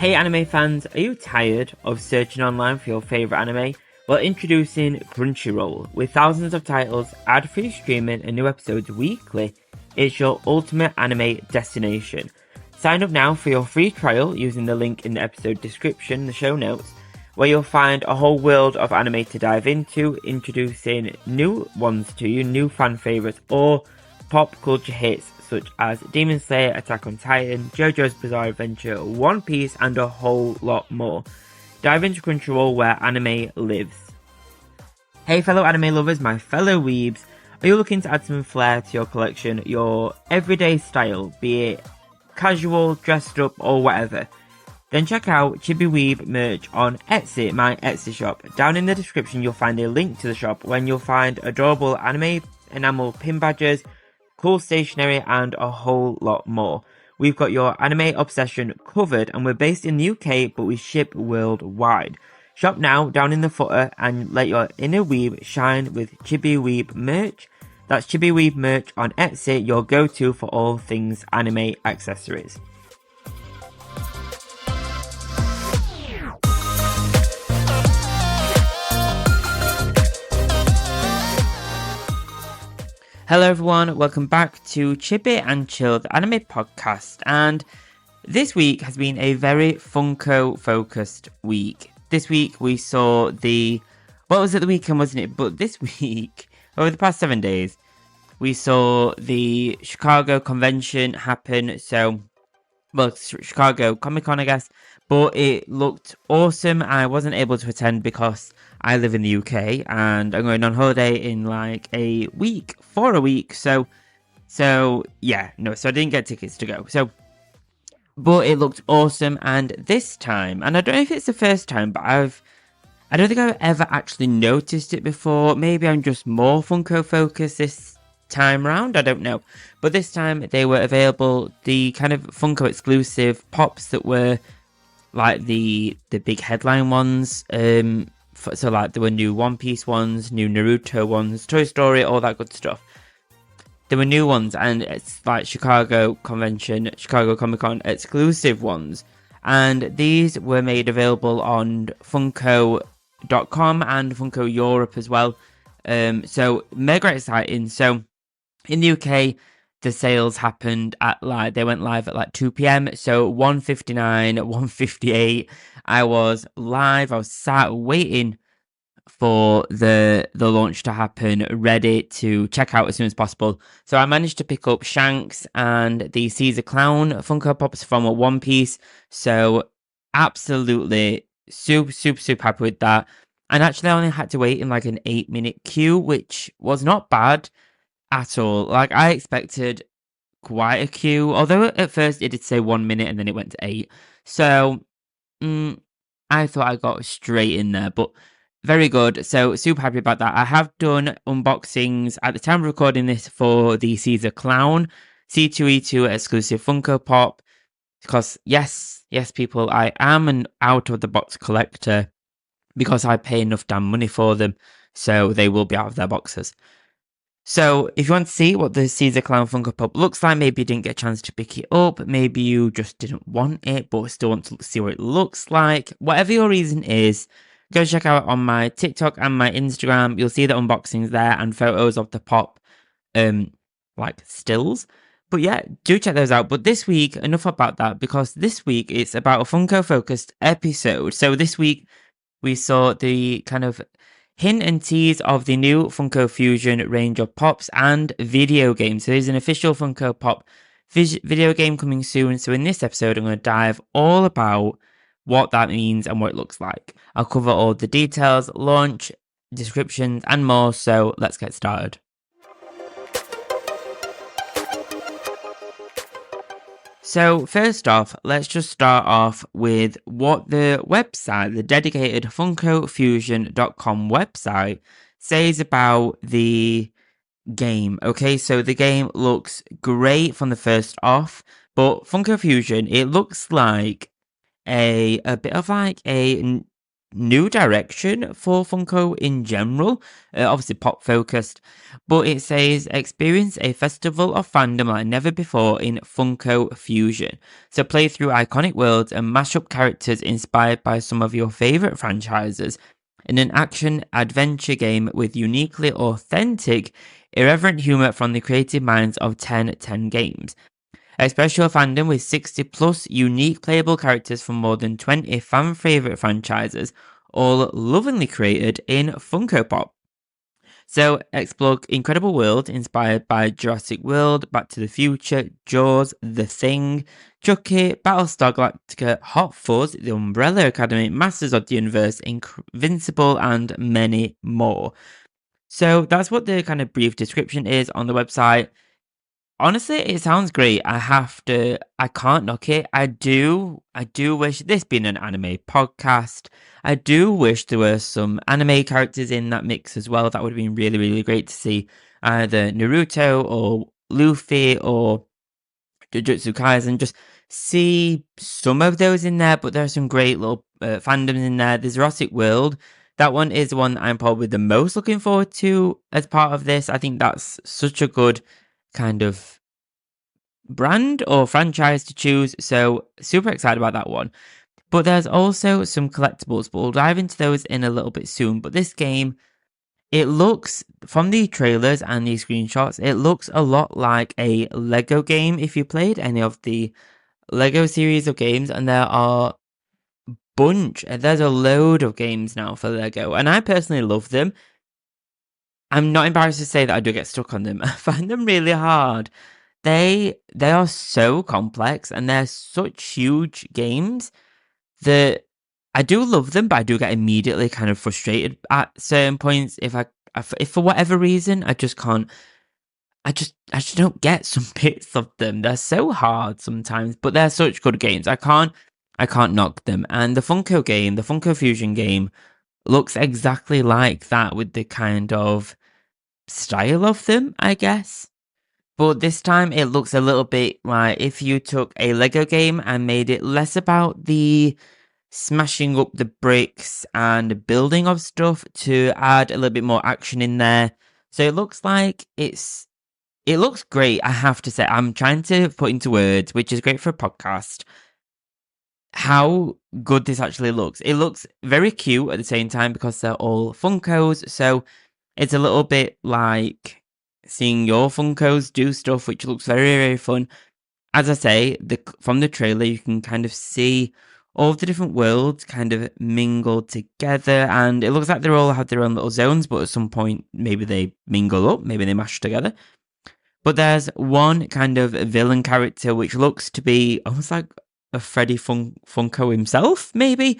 Hey anime fans, are you tired of searching online for your favourite anime? Well, introducing Crunchyroll. With thousands of titles, ad-free streaming and new episodes weekly, it's your ultimate anime destination. Sign up now for your free trial using the link in the episode description, the show notes, where you'll find a whole world of anime to dive into, introducing new ones to you, new fan favourites, or pop culture hits such as Demon Slayer, Attack on Titan, JoJo's Bizarre Adventure, One Piece, and a whole lot more. Dive into Crunchyroll where anime lives. Hey fellow anime lovers, my fellow weebs, are you looking to add some flair to your collection, your everyday style, be it casual, dressed up, or whatever? Then check out Chibi Weeb merch on Etsy, my Etsy shop. Down in the description you'll find a link to the shop when you'll find adorable anime enamel pin badges, cool stationery, and a whole lot more. We've got your anime obsession covered, and we're based in the UK, but we ship worldwide. Shop now down in the footer and let your inner weeb shine with Chibi Weeb merch. That's Chibi Weeb merch on Etsy, your go-to for all things anime accessories. Hello everyone, welcome back to Chibi and Chill, the anime podcast, and this week has been a very Funko focused week. This week we saw the weekend, wasn't it? But this week, over the past 7 days, we saw the Chicago convention happen, Chicago Comic Con I guess, but it looked awesome. I wasn't able to attend because I live in the UK and I'm going on holiday in like a week, so I didn't get tickets to go. But it looked awesome, and this time, and I don't know if it's the first time, but I don't think I've ever actually noticed it before. Maybe I'm just more Funko focused this time round, I don't know. But this time they were available, the kind of Funko exclusive pops that were like the big headline ones. So like there were new One Piece ones, new Naruto ones, Toy Story, all that good stuff. There were new ones, and it's like Chicago Comic Con exclusive ones. And these were made available on Funko.com and Funko Europe as well. So mega exciting. So in the UK, the sales happened they went live at 2 p.m. So 1:59, 1:58, I was live. I was sat waiting for the launch to happen, ready to check out as soon as possible. So I managed to pick up Shanks and the Caesar Clown Funko Pops from One Piece. So absolutely super happy with that. And actually I only had to wait in like an 8-minute queue, which was not bad at all. Like I expected quite a queue, although at first it did say 1 minute and then it went to 8. So I thought I got straight in there, but very good. So super happy about that. I have done unboxings at the time of recording this for the Caesar Clown C2E2 exclusive Funko Pop, because yes people, I am an out of the box collector because I pay enough damn money for them, so they will be out of their boxes. So if you want to see what the Caesar Clown Funko Pop looks like, maybe you didn't get a chance to pick it up, maybe you just didn't want it but still want to see what it looks like, whatever your reason is, go check out on my TikTok and my Instagram. You'll see the unboxings there and photos of the pop, stills. But yeah, do check those out. But this week, enough about that, because this week it's about a Funko-focused episode. So this week, we saw the kind of hint and tease of the new Funko Fusion range of pops and video games. So there's an official Funko Pop video game coming soon. So in this episode, I'm going to dive all about what that means and what it looks like. I'll cover all the details, launch, descriptions, and more, so let's get started. So first off, let's just start off with what the website, the dedicated FunkoFusion.com website, says about the game. Okay, so the game looks great from the first off, but Funko Fusion, it looks like a bit of like a new direction for Funko in general, obviously pop focused, but it says experience a festival of fandom like never before in Funko Fusion. So play through iconic worlds and mash up characters inspired by some of your favorite franchises in an action adventure game with uniquely authentic, irreverent humor from the creative minds of 1010 Games. A special fandom with 60 plus unique playable characters from more than 20 fan favorite franchises, all lovingly created in Funko Pop. So, explore incredible world inspired by Jurassic World, Back to the Future, Jaws, The Thing, Chucky, Battlestar Galactica, Hot Fuzz, The Umbrella Academy, Masters of the Universe, Invincible, and many more. So, that's what the kind of brief description is on the website. Honestly, it sounds great. I can't knock it. I do wish, this being an anime podcast, I do wish there were some anime characters in that mix as well. That would have been really, really great to see either Naruto or Luffy or Jujutsu Kaisen, just see some of those in there, but there are some great little fandoms in there. There's Jurassic World. That one is one that I'm probably the most looking forward to as part of this. I think that's such a good kind of brand or franchise to choose, so super excited about that one. But there's also some collectibles, but we'll dive into those in a little bit soon. But this game, it looks, from the trailers and the screenshots, it looks a lot like a Lego game if you played any of the Lego series of games, and there's a load of games now for Lego, and I personally love them. I'm not embarrassed to say that I do get stuck on them. I find them really hard. They are so complex and they're such huge games that I do love them, but I do get immediately kind of frustrated at certain points if for whatever reason I just can't. I just don't get some bits of them. They're so hard sometimes, but they're such good games. I can't knock them. And the Funko Fusion game, looks exactly like that with the kind of style of them, I guess. But this time it looks a little bit like if you took a Lego game and made it less about the smashing up the bricks and building of stuff to add a little bit more action in there. So it looks like it looks great, I have to say. I'm trying to put into words, which is great for a podcast, how good this actually looks. It looks very cute at the same time because they're all Funkos. So it's a little bit like seeing your Funkos do stuff, which looks very, very fun. As I say, from the trailer, you can kind of see all the different worlds kind of mingled together, and it looks like they all have their own little zones, but at some point, maybe they mingle up, maybe they mash together. But there's one kind of villain character which looks to be almost like a Freddy Funko himself, maybe.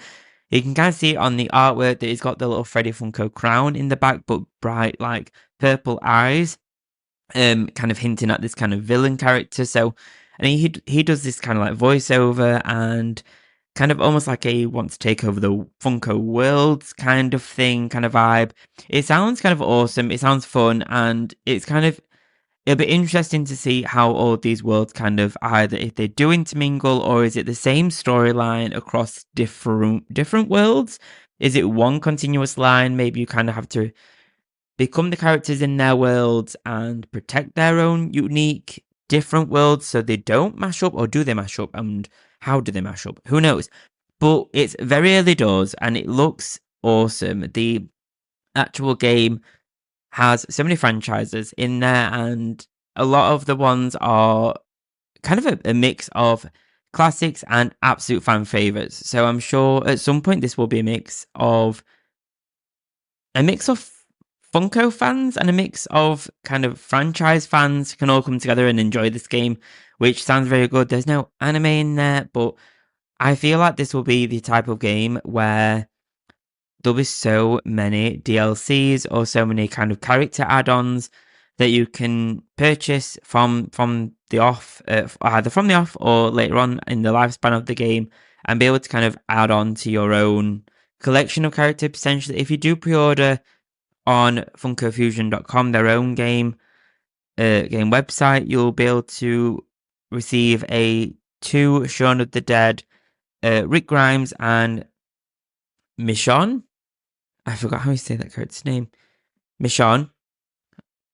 You can kind of see it on the artwork that he's got the little Freddy Funko crown in the back, but bright, like, purple eyes, kind of hinting at this kind of villain character. So, and he does this kind of like voiceover and kind of almost like a wants to take over the Funko worlds kind of thing, kind of vibe. It sounds kind of awesome. It sounds fun, and it'll be interesting to see how all these worlds kind of either if they do intermingle or is it the same storyline across different worlds? Is it one continuous line? Maybe you kind of have to become the characters in their worlds and protect their own unique different worlds so they don't mash up, or do they mash up, and how do they mash up? Who knows? But it's very early doors and it looks awesome. The actual game has so many franchises in there, and a lot of the ones are kind of a mix of classics and absolute fan favorites. So I'm sure at some point this will be a mix of Funko fans and a mix of kind of franchise fans can all come together and enjoy this game, which sounds very good. There's no anime in there, but I feel like this will be the type of game where there'll be so many DLCs or so many kind of character add-ons that you can purchase from the off, either from the off or later on in the lifespan of the game, and be able to kind of add on to your own collection of characters potentially. If you do pre-order on funkofusion.com, their own game website, you'll be able to receive a 2 Shaun of the Dead, Rick Grimes and Michonne. I forgot how you say that character's name. Michonne.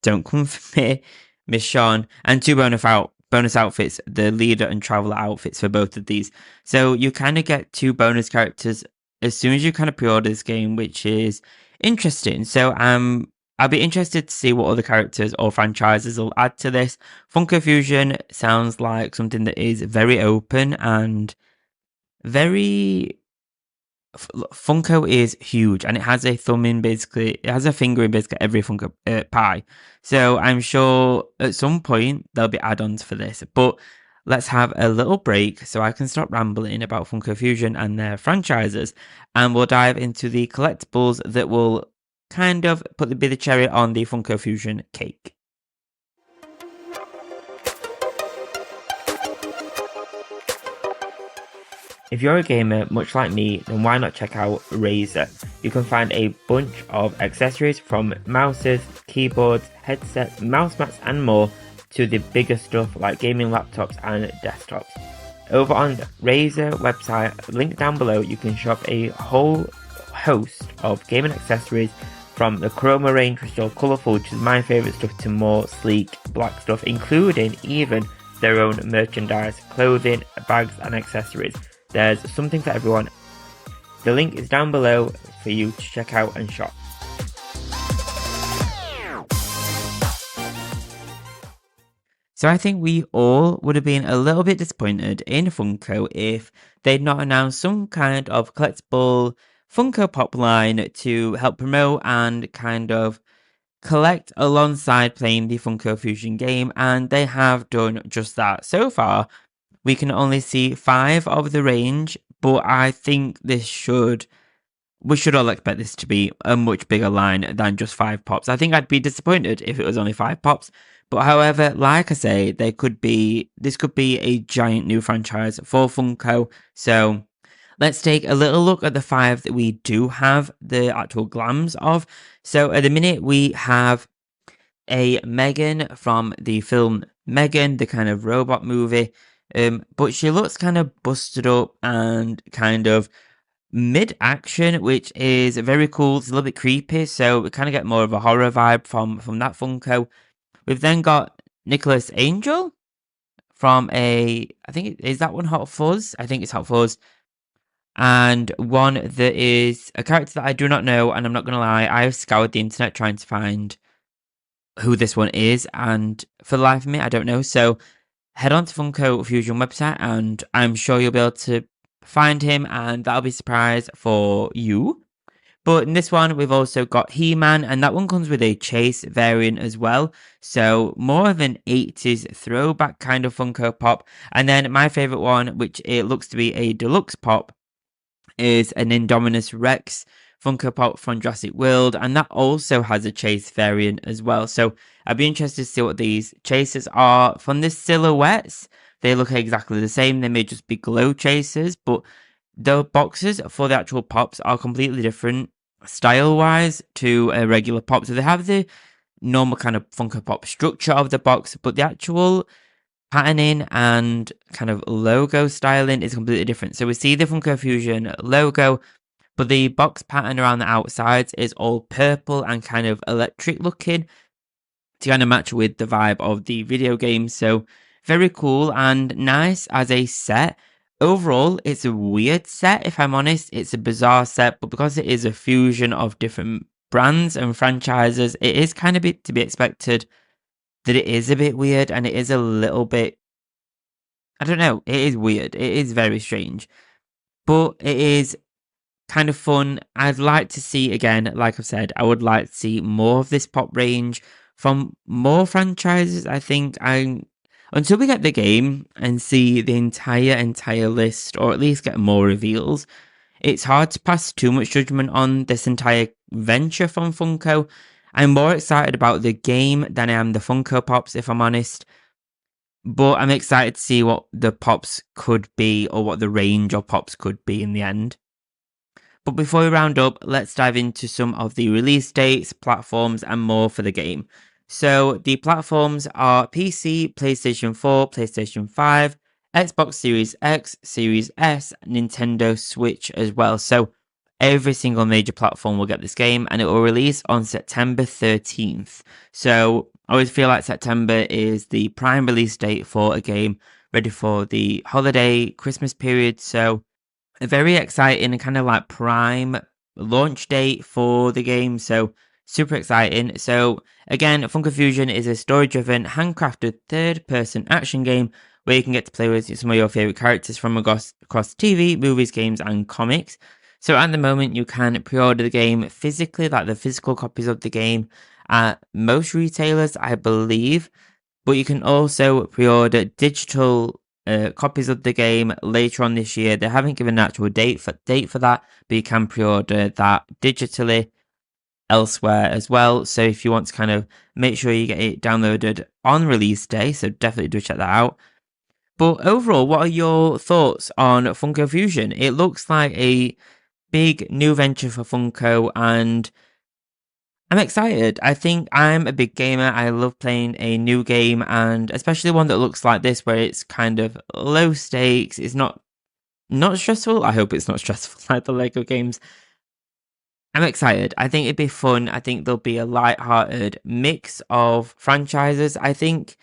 Don't come for me. Michonne. And two bonus outfits, the leader and traveler outfits for both of these. So you kind of get two bonus characters as soon as you kind of pre-order this game, which is interesting. So I'll be interested to see what other characters or franchises will add to this. Funko Fusion sounds like something that is very open and very Funko is huge and it has a thumb in basically, it has a finger in basically every Funko pie. So I'm sure at some point there'll be add-ons for this. But let's have a little break so I can stop rambling about Funko Fusion and their franchises, and we'll dive into the collectibles that will kind of be the cherry on the Funko Fusion cake. If you're a gamer, much like me, then why not check out Razer? You can find a bunch of accessories from mouses, keyboards, headsets, mouse mats and more to the bigger stuff like gaming laptops and desktops. Over on the Razer website, linked down below, you can shop a whole host of gaming accessories from the Chroma range, which is all colourful, which is my favourite stuff, to more sleek black stuff, including even their own merchandise, clothing, bags and accessories. There's something for everyone. The link is down below for you to check out and shop. So I think we all would have been a little bit disappointed in Funko if they'd not announced some kind of collectible Funko Pop line to help promote and kind of collect alongside playing the Funko Fusion game, and they have done just that. So far, we can only see 5 of the range, but I think we should all expect this to be a much bigger line than just 5 pops. I think I'd be disappointed if it was only 5 pops. But however, like I say, this could be a giant new franchise for Funko. So let's take a little look at the 5 that we do have the actual glams of. So at the minute, we have a Megan from the film Megan, the kind of robot movie. But she looks kind of busted up and kind of mid-action, which is very cool. It's a little bit creepy, so we kind of get more of a horror vibe from that Funko. We've then got Nicholas Angel from I think, is that one Hot Fuzz? I think it's Hot Fuzz. And one that is a character that I do not know, and I'm not going to lie, I have scoured the internet trying to find who this one is, and for the life of me, I don't know. So head on to Funko Fusion website and I'm sure you'll be able to find him, and that'll be a surprise for you. But in this one, we've also got He-Man, and that one comes with a Chase variant as well. So more of an 80s throwback kind of Funko Pop. And then my favourite one, which it looks to be a deluxe pop, is an Indominus Rex Funko Pop from Jurassic World, and that also has a Chase variant as well. So I'd be interested to see what these Chasers are. From the silhouettes, they look exactly the same. They may just be glow Chasers, but the boxes for the actual pops are completely different style-wise to a regular pop. So they have the normal kind of Funko Pop structure of the box, but the actual patterning and kind of logo styling is completely different. So we see the Funko Fusion logo, but the box pattern around the outsides is all purple and kind of electric looking to kind of match with the vibe of the video game. So very cool and nice as a set. Overall, it's a weird set, if I'm honest. It's a bizarre set, but because it is a fusion of different brands and franchises, it is kind of to be expected that it is a bit weird, and it is a little bit, I don't know, it is weird. It is very strange, but it is kind of fun. I'd like to see, again, like I've said, I would like to see more of this pop range from more franchises. I think until we get the game and see the entire list, or at least get more reveals, it's hard to pass too much judgment on this entire venture from Funko. I'm more excited about the game than I am the Funko Pops, if I'm honest. But I'm excited to see what the Pops could be, or what the range of Pops could be in the end. But before we round up, let's dive into some of the release dates, platforms, and more for the game. So the platforms are PC, PlayStation 4, PlayStation 5, Xbox Series X, Series S, Nintendo Switch as well. So every single major platform will get this game, and it will release on September 13th. So I always feel like September is the prime release date for a game ready for the holiday Christmas period. So a very exciting and kind of like prime launch date for the game. So super exciting. So again, Funko Fusion is a story-driven, handcrafted third-person action game where you can get to play with some of your favorite characters from across TV, movies, games, and comics. So at the moment, you can pre-order the game physically, like the physical copies of the game, at most retailers, I believe. But you can also pre-order digital copies of the game later on this year. They haven't given an actual date for that, but you can pre-order that digitally elsewhere as well. So if you want to kind of make sure you get it downloaded on release day, so definitely do check that out. But overall, what are your thoughts on Funko Fusion? It looks like a big new venture for Funko, and I'm excited. I think I'm a big gamer. I love playing a new game, and especially one that looks like this, where it's kind of low stakes. It's not stressful. I hope it's not stressful like the Lego games. I'm excited. I think it'd be fun. I think there'll be a light-hearted mix of franchises. I think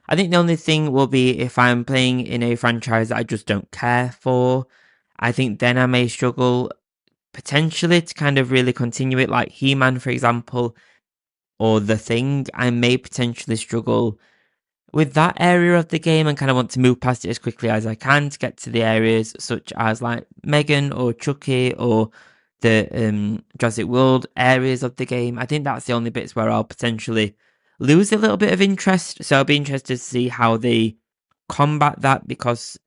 the only thing will be if I'm playing in a franchise that I just don't care for. I think then I may struggle potentially to kind of really continue it, like He-Man, for example, or The Thing. I may potentially struggle with that area of the game and kind of want to move past it as quickly as I can to get to the areas such as like Megan or Chucky or the Jurassic World areas of the game. I think that's the only bits where I'll potentially lose a little bit of interest. So I'll be interested to see how they combat that, because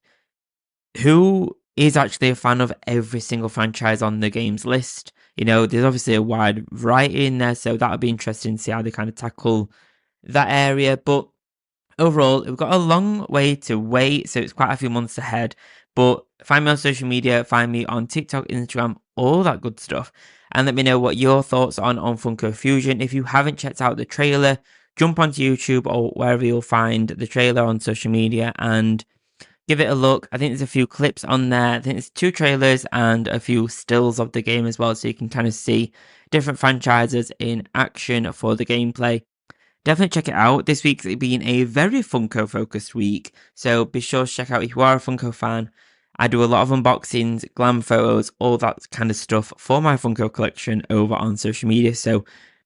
who is actually a fan of every single franchise on the game's list? You know, there's obviously a wide variety in there, so that'll be interesting to see how they kind of tackle that area. But overall, we've got a long way to wait, so it's quite a few months ahead. But find me on social media, find me on TikTok, Instagram, all that good stuff, and let me know what your thoughts are on Funko Fusion. If you haven't checked out the trailer, jump onto YouTube or wherever you'll find the trailer on social media and give it a look. I think there's a few clips on there. I think there's 2 trailers and a few stills of the game as well, so you can kind of see different franchises in action for the gameplay. Definitely check it out. This week's been a very Funko focused week, so be sure to check out if you are a Funko fan. I do a lot of unboxings, glam photos, all that kind of stuff for my Funko collection over on social media, so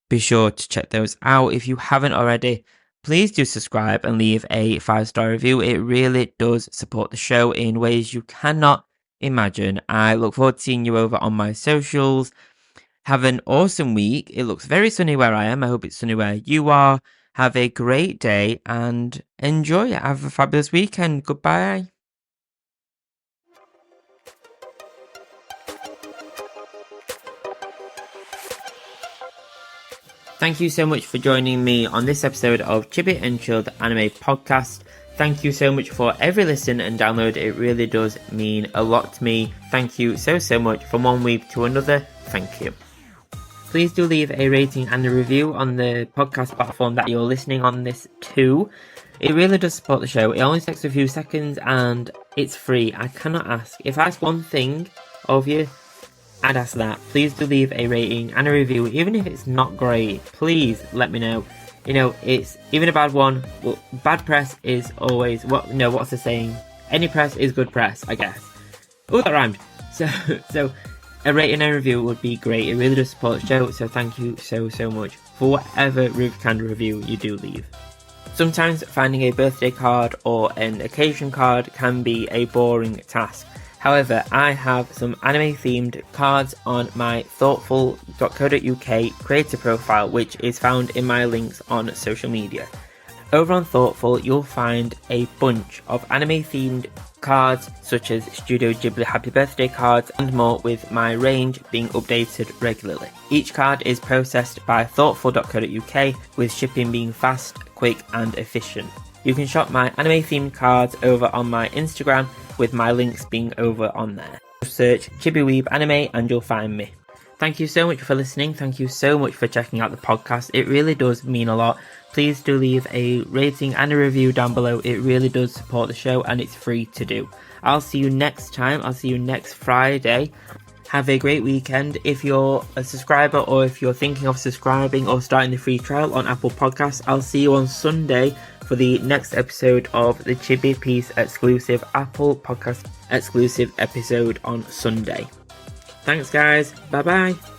be sure to check those out. If you haven't already, please do subscribe and leave a 5-star review. It really does support the show in ways you cannot imagine. I look forward to seeing you over on my socials. Have an awesome week. It looks very sunny where I am. I hope it's sunny where you are. Have a great day and enjoy. Have a fabulous weekend. Goodbye. Thank you so much for joining me on this episode of Chibi and Chilled Anime Podcast. Thank you so much for every listen and download. It really does mean a lot to me. Thank you so much. From one week to another, thank you. Please do leave a rating and a review on the podcast platform that you're listening on this to. It really does support the show. It only takes a few seconds and it's free. I cannot ask. If I ask one thing of you, I'd ask that. Please do leave a rating and a review, even if it's not great. Please let me know. You know, it's even a bad one. Well, bad press is always what's the saying? Any press is good press, I guess. Oh, that rhymed. So a rating and a review would be great. It really does support the show. So thank you so much for whatever kind of review you do leave. Sometimes finding a birthday card or an occasion card can be a boring task. However, I have some anime-themed cards on my Thortful.co.uk creator profile, which is found in my links on social media. Over on Thortful, you'll find a bunch of anime-themed cards, such as Studio Ghibli Happy Birthday cards and more, with my range being updated regularly. Each card is processed by Thortful.co.uk, with shipping being fast, quick and efficient. You can shop my anime-themed cards over on my Instagram, with my links being over on there. Search Chibi Weeb Anime and you'll find me. Thank you so much for listening. Thank you so much for checking out the podcast. It really does mean a lot. Please do leave a rating and a review down below. It really does support the show and it's free to do. I'll see you next time. I'll see you next Friday. Have a great weekend. If you're a subscriber or if you're thinking of subscribing or starting the free trial on Apple Podcasts, I'll see you on Sunday for the next episode of the Chibi Piece exclusive Apple Podcast exclusive episode on Sunday. Thanks guys. Bye bye.